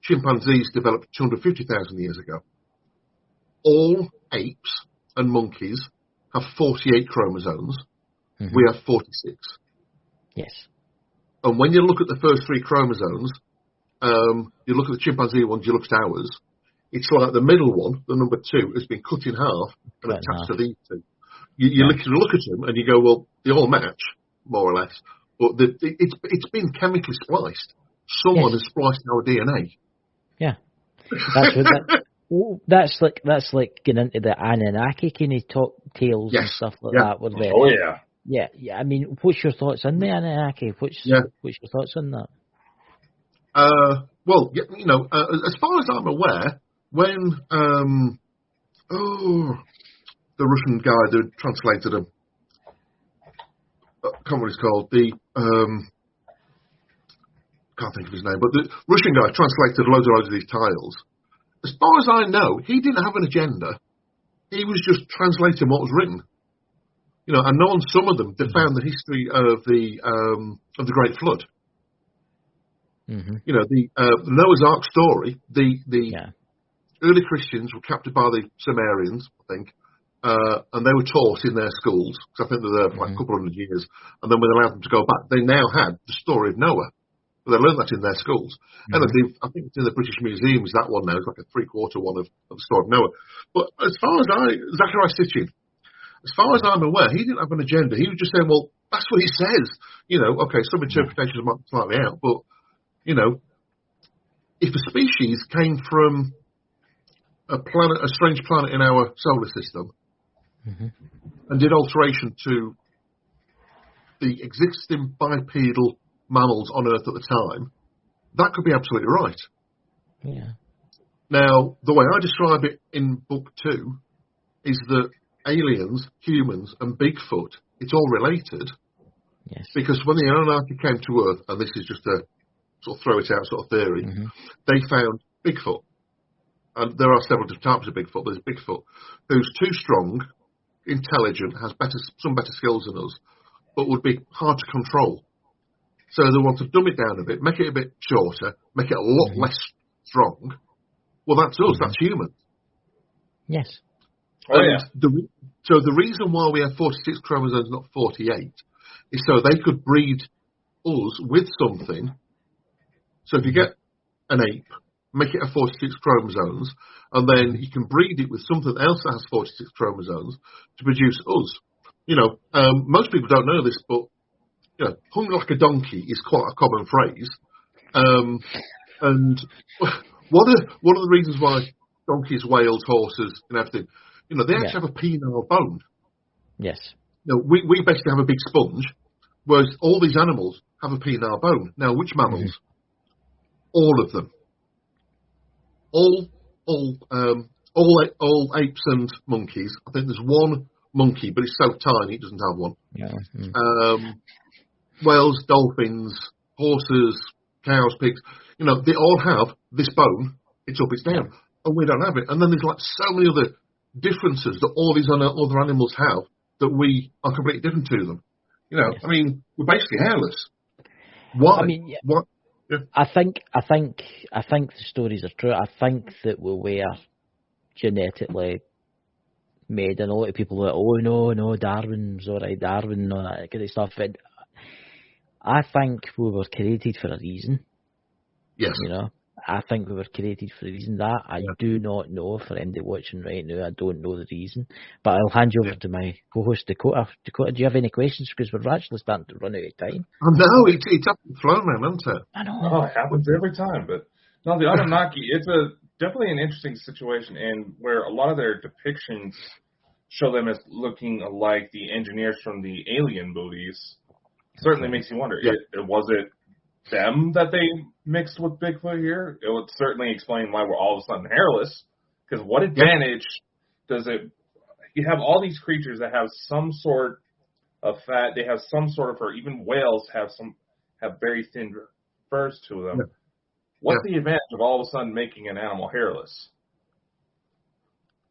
Chimpanzees developed 250,000 years ago. All apes and monkeys have 48 chromosomes. We have 46. Yes. And when you look at the first 3 chromosomes, you look at the chimpanzee ones, you look at ours, It's like the middle one, the number 2, has been cut in half and Cut in attached half. to these two. You look at them and you go, well, they all match, more or less. But it's been chemically spliced. Someone has spliced our DNA. Yeah. That's like getting into the Anunnaki kind of talk tales and stuff like that. Where Oh yeah. Yeah. I mean, what's your thoughts on the Anunnaki? What's your thoughts on that? Well, you know, as far as I'm aware, when the Russian guy that translated them, I can't remember what he's called. Can't think of his name, but the Russian guy translated loads of these tiles. As far as I know, he didn't have an agenda. He was just translating what was written. You know, and on some of them, they found the history of the Great Flood. Mm-hmm. You know, the Noah's Ark story. The early Christians were captured by the Sumerians, I think, and they were taught in their schools. Because I think they were there for like a couple hundred years. And then when they allowed them to go back, they now had the story of Noah. But they learned that in their schools. And I think it's in the British Museum, is that one now. It's like a 3/4 one of the story of Noah. But as far as Zachariah Sitchin, as far as I'm aware, he didn't have an agenda. He was just saying, well, that's what he says. You know, okay, some interpretations might be slightly out, but, you know, if a species came from a strange planet in our solar system, and did alteration to the existing bipedal mammals on Earth at the time, that could be absolutely right. Yeah. Now, the way I describe it in book 2 is that aliens, humans, and Bigfoot, it's all related. Yes. Because when the Anunnaki came to Earth, and this is just a sort of throw it out sort of theory, they found Bigfoot. And there are several different types of Bigfoot. There's Bigfoot who's too strong, intelligent, has some better skills than us, but would be hard to control. So they want to dumb it down a bit, make it a bit shorter, make it a lot less strong. Well, that's us. That's humans. Yes. Oh, so the reason why we have 46 chromosomes, not 48, is so they could breed us with something. So if you get an ape, make it have 46 chromosomes, and then you can breed it with something else that has 46 chromosomes to produce us. You know, most people don't know this, but you know, hung like a donkey is quite a common phrase. And one of the reasons why donkeys, whales, horses, and everything, you know, they actually have a penile bone. Yes. You know, we basically have a big sponge, whereas all these animals have a penile bone. Now, which mammals? All of them. All apes and monkeys. I think there's one monkey, but it's so tiny it doesn't have one. Yeah. Whales, dolphins, horses, cows, pigs. You know, they all have this bone. It's up, it's down, and we don't have it. And then there's like so many other differences that all these other animals have that we are completely different to them. You know, I mean, we're basically hairless. Why? I mean, what? Yeah. I think the stories are true. I think that we were genetically made, and a lot of people are like, oh no, Darwin's alright, Darwin and all that kind of stuff. And I think we were created for a reason. Yes. You know, I think we were created for a reason. That I do not know. For anybody watching right now, I don't know the reason. But I'll hand you over to my co-host Dakota. Dakota, do you have any questions? Because we're actually starting to run out of time. I know, it's up and flown, man, isn't it? I know. Oh, it happens every time. But no, the Anunnaki, it's definitely an interesting situation, and where a lot of their depictions show them as looking like the engineers from the Alien movies. Certainly makes you wonder, was it them that they mixed with Bigfoot here? It would certainly explain why we're all of a sudden hairless. Because what advantage does it... You have all these creatures that have some sort of fat, they have some sort of fur. Even whales have very thin furs to them. Yeah. What's the advantage of all of a sudden making an animal hairless?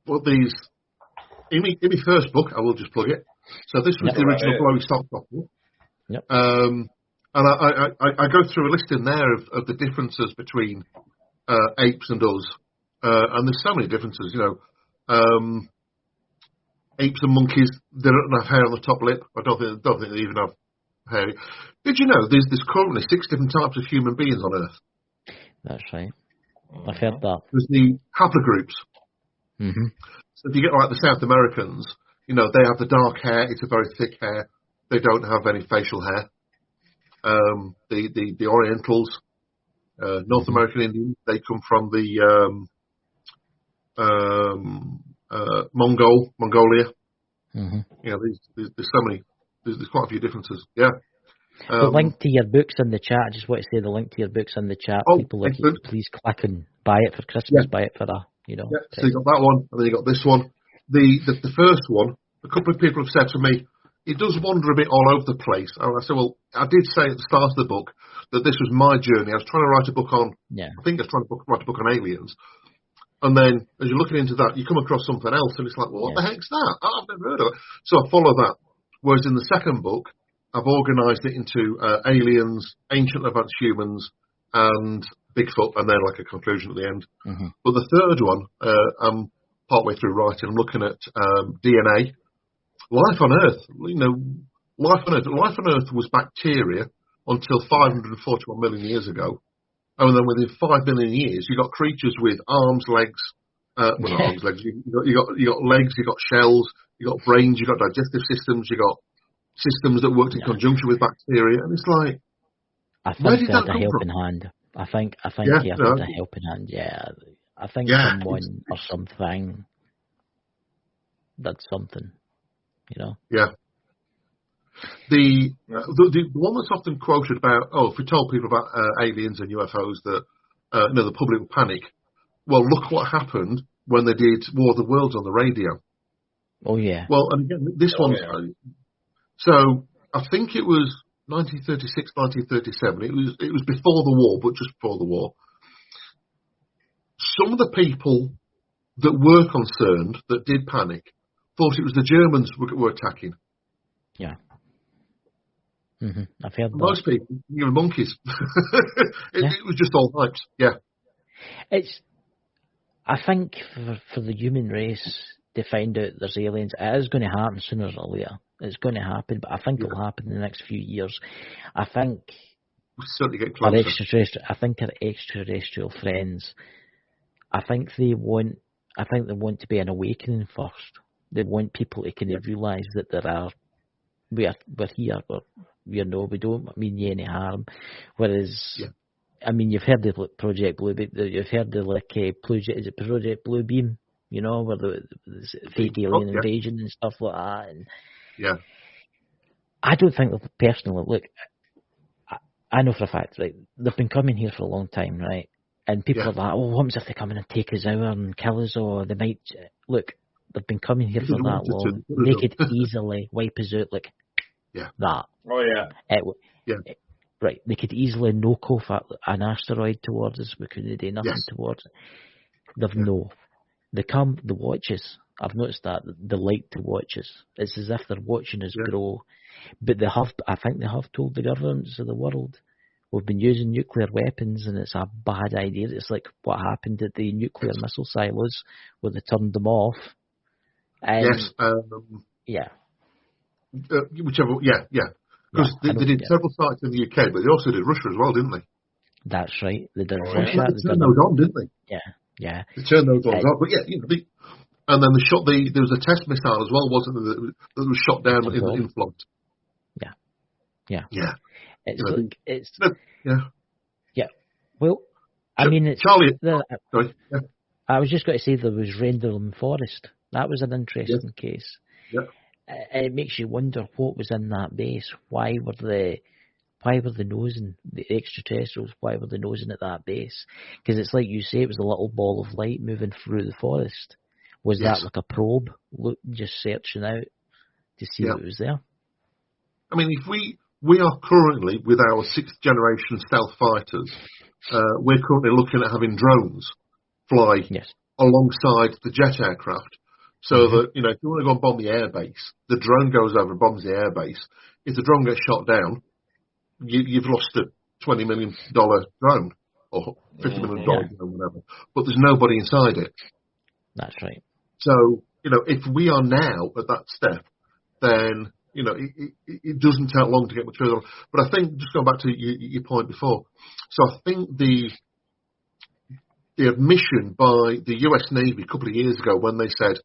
Well, in my first book, I will just plug it. So this was the original Blowy Stock Bottle. Yep. And I go through a list in there of the differences between apes and us. And there's so many differences, you know. Apes and monkeys, they don't have hair on the top lip. I don't think they even have hair. Did you know there's currently 6 different types of human beings on Earth? That's right. I've heard that. There's the haplogroups. Mm-hmm. So if you get like the South Americans, they have the dark hair. It's a very thick hair. They don't have any facial hair. The Orientals, North American Indians, they come from the Mongolia. Mm-hmm. There's so many. There's quite a few differences. Yeah. The link to your books in the chat. I just want to say the link to your books in the chat. Oh, People, if you excellent. could please click and buy it for Christmas. Yeah. Buy it for Yeah. So you got that one, and then you got this one. The first one. A couple of people have said to me, it does wander a bit all over the place. And I said, well, I did say at the start of the book that this was my journey. I was trying to write a book on. Yeah. I think I was trying to write a book on aliens. And then, as you're looking into that, you come across something else, and it's like, well, what the heck's that? Oh, I've never heard of it. So I follow that. Whereas in the second book, I've organised it into aliens, ancient advanced humans, and Bigfoot, and then like a conclusion at the end. Mm-hmm. But the third one, I'm partway through writing. I'm looking at DNA, life on Earth. Life on Earth. Life on Earth was bacteria until 541 million years ago. And then within 5 million years, you got creatures with arms, legs. Not arms, legs. You got legs. You got shells. You got brains. You got digestive systems. You got systems that worked in conjunction with bacteria. And it's like, I where think did they had that a come helping from? hand. I think Yeah, he had no. a helping hand. Yeah, I think Yeah, someone or something did something. Yeah. The one that's often quoted about, if we told people about aliens and UFOs that the public would panic. Well, look what happened when they did War of the Worlds on the radio. Oh yeah. Well, and again, this one's so I think it was 1936, 1937. It was before the war, but just before the war. Some of the people that were concerned, that did panic, thought it was the Germans were attacking. Yeah. Mm-hmm. I've heard that. Most people, monkeys. It was just all hypes. Yeah. I think for the human race to find out there's aliens, it is going to happen sooner or later. It's going to happen, but I think it'll happen in the next few years. I think we'll certainly get our closer. extraterrestrial friends, I think they want to be an awakening first. They want people to kind of realise that we're here, but we don't mean you any harm. Whereas, I mean, you've heard of Project Blue Beam, you've heard of is it Project Blue Beam? Where the fake alien invasion and stuff like that. And I don't think that personally. Look, I know for a fact, right? They've been coming here for a long time, right? And people are like, "Oh, what happens if they come in and take us out and kill us?" Or they might look. They've been coming here for that long. They could easily wipe us out like that. Oh yeah. Right. They could easily knock off an asteroid towards us. We couldn't do nothing towards it. They come, they watch us. I've noticed that they like to watch us. It's as if they're watching us grow. But I think they have told the governments of the world, we've been using nuclear weapons and it's a bad idea. It's like what happened at the nuclear missile silos where they turned them off. And whichever, because they did several sites in the UK, but they also did Russia as well, didn't they? That's right. They did Russia. Russia. They turned those on, didn't they? Yeah. They turned those ones on, but and then they shot there was a test missile as well, wasn't there, that was shot down in Florida. Yeah. Well, I mean, it's Charlie. Sorry. Yeah. I was just going to say there was Rendlesham Forest. That was an interesting case. Yeah. It makes you wonder what was in that base. Why were they nosing, the extraterrestrials? Why were they nosing at that base? Because it's like you say, it was a little ball of light moving through the forest. Was that like a probe, just searching out to see what was there? I mean, if we are currently, with our 6th generation stealth fighters, we're currently looking at having drones fly alongside the jet aircraft. So that, if you want to go and bomb the airbase, the drone goes over and bombs the airbase. If the drone gets shot down, you've lost a $20 million drone or $50 million drone, whatever. But there's nobody inside it. That's right. So, if we are now at that step, then, it doesn't take long to get much further on. But I think, just going back to your point before, so I think the admission by the US Navy a couple of years ago when they said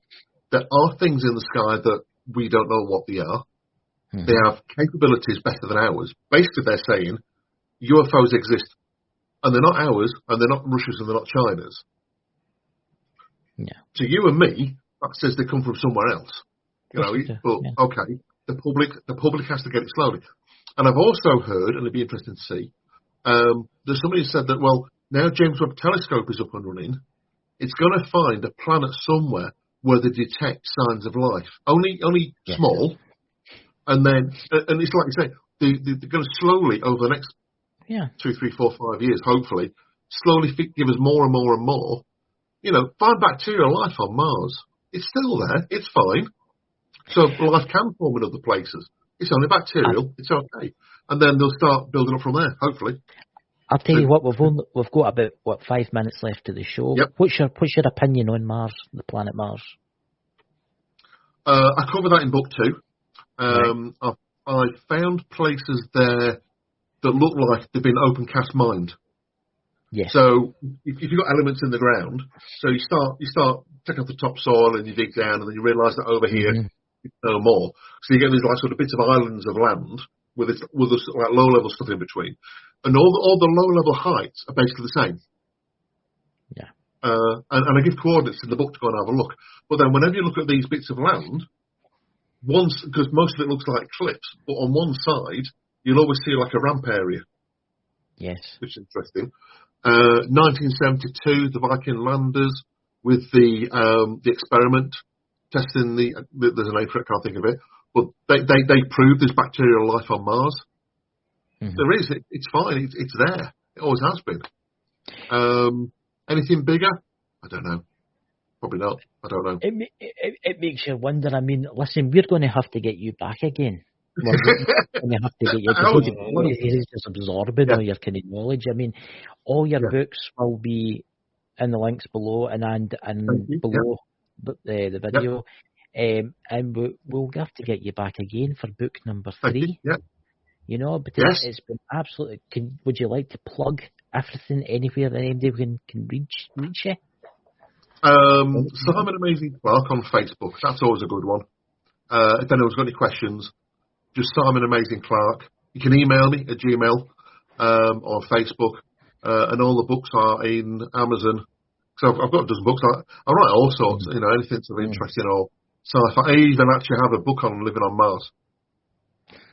there are things in the sky that we don't know what they are. Mhm. They have capabilities better than ours. Basically, they're saying UFOs exist, and they're not ours, and they're not Russia's, and they're not China's. Yeah. To you and me, that says they come from somewhere else. You know, Of course they do, but yeah. okay, the public has to get it slowly. And I've also heard, and it'd be interesting to see, there's somebody who said that, well, now James Webb Telescope is up and running, it's going to find a planet somewhere where they detect signs of life. Only Yeah. small, and then, and it's like you say, they're going to slowly, over the next Yeah. 2, 3, 4, 5 years, hopefully, slowly give us more and more and more. You know, find bacterial life on Mars. It's still there. It's fine. So life can form in other places. It's only bacterial. It's okay. And then they'll start building up from there, hopefully. I'll tell you what, we've got about 5 minutes left to the show. Yep. What's your opinion on Mars, the planet Mars? I cover that in book 2. Right. I found places there that look like they've been open cast mined. Yes. So if you've got elements in the ground, so you start taking off the topsoil and you dig down, and then you realise that over here it's no more. So you get these like sort of bits of islands of land with like low level stuff in between, and all the low level heights are basically the same. Yeah. And I give coordinates in the book to go and have a look. But then whenever you look at these bits of land, because most of it looks like cliffs, but on one side you'll always see like a ramp area. Yes. Which is interesting. 1972, the Viking landers with the experiment testing there's a name for it, can't think of it, but they proved there's bacterial life on Mars. Mm-hmm. There is. It's fine. It's there. It always has been. Anything bigger? I don't know. Probably not. I don't know. It makes you wonder. I mean, listen, we're going to have to get you back again. We're going to have to get you. What it is just absorbing all your kind of knowledge. I mean, all your books will be in the links below and below the video. And we'll have to get you back again for book number 3. Yeah. You know, but Yes. it's been absolutely. Would you like to plug everything anywhere that anybody can reach you? Simon Amazing Clarke on Facebook. That's always a good one. If anyone's got any questions, just Simon Amazing Clarke. You can email me at Gmail or Facebook, and all the books are in Amazon. So I've got a dozen books. I write all sorts, you know, anything sort of interesting or sci-fi. I even actually have a book on living on Mars,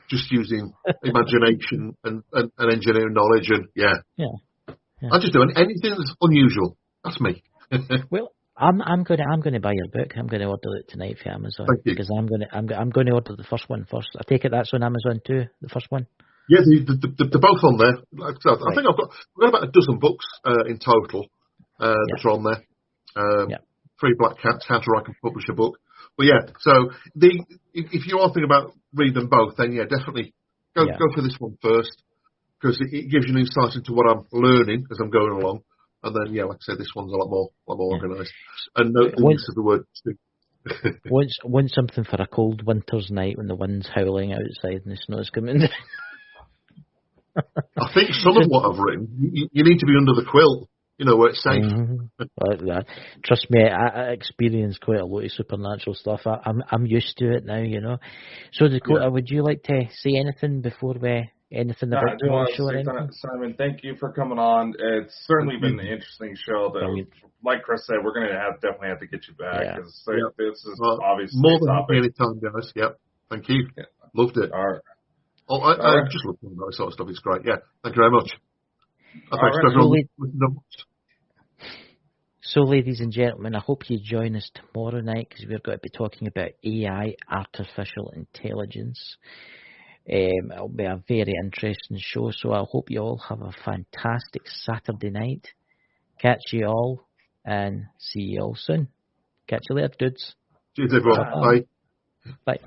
just using imagination and engineering knowledge. And yeah. I just do anything that's unusual. That's me. Well, I'm going to buy your book. I'm going to order it tonight for Amazon. Thank you. Because I'm going to order the first one first. I take it that's on Amazon too. The first one. Yeah, they're both on there. I think I've got about a dozen books in total that are on there. 3 Black Cats, How to Write and Publish a Book. But yeah, so if you are thinking about reading them both, then yeah, definitely go for this one first, because it gives you an insight into what I'm learning as I'm going along. And then, yeah, like I said, this one's a lot more organised. And note the use of the word too. Want something for a cold winter's night when the wind's howling outside and the snow's coming down. I think some of what I've written, you need to be under the quilt, you know, where it's safe. Trust me, I experienced quite a lot of supernatural stuff. I'm used to it now, you know. So, Dakota, would you like to say anything before anything about the show? Simon, thank you for coming on. It's certainly been an interesting show. Like Chris said, we're going to definitely have to get you back, because this is obviously more than topic. any time, guys. Yep. Thank you. Yeah. Loved it. All right. I just love that sort of stuff. It's great. Yeah. Thank you very much. Thanks to everyone. So, ladies and gentlemen, I hope you join us tomorrow night, because we're going to be talking about AI, artificial intelligence. It'll be a very interesting show, so I hope you all have a fantastic Saturday night. Catch you all, and see you all soon. Catch you later, dudes. Cheers, everyone. Bye. Bye.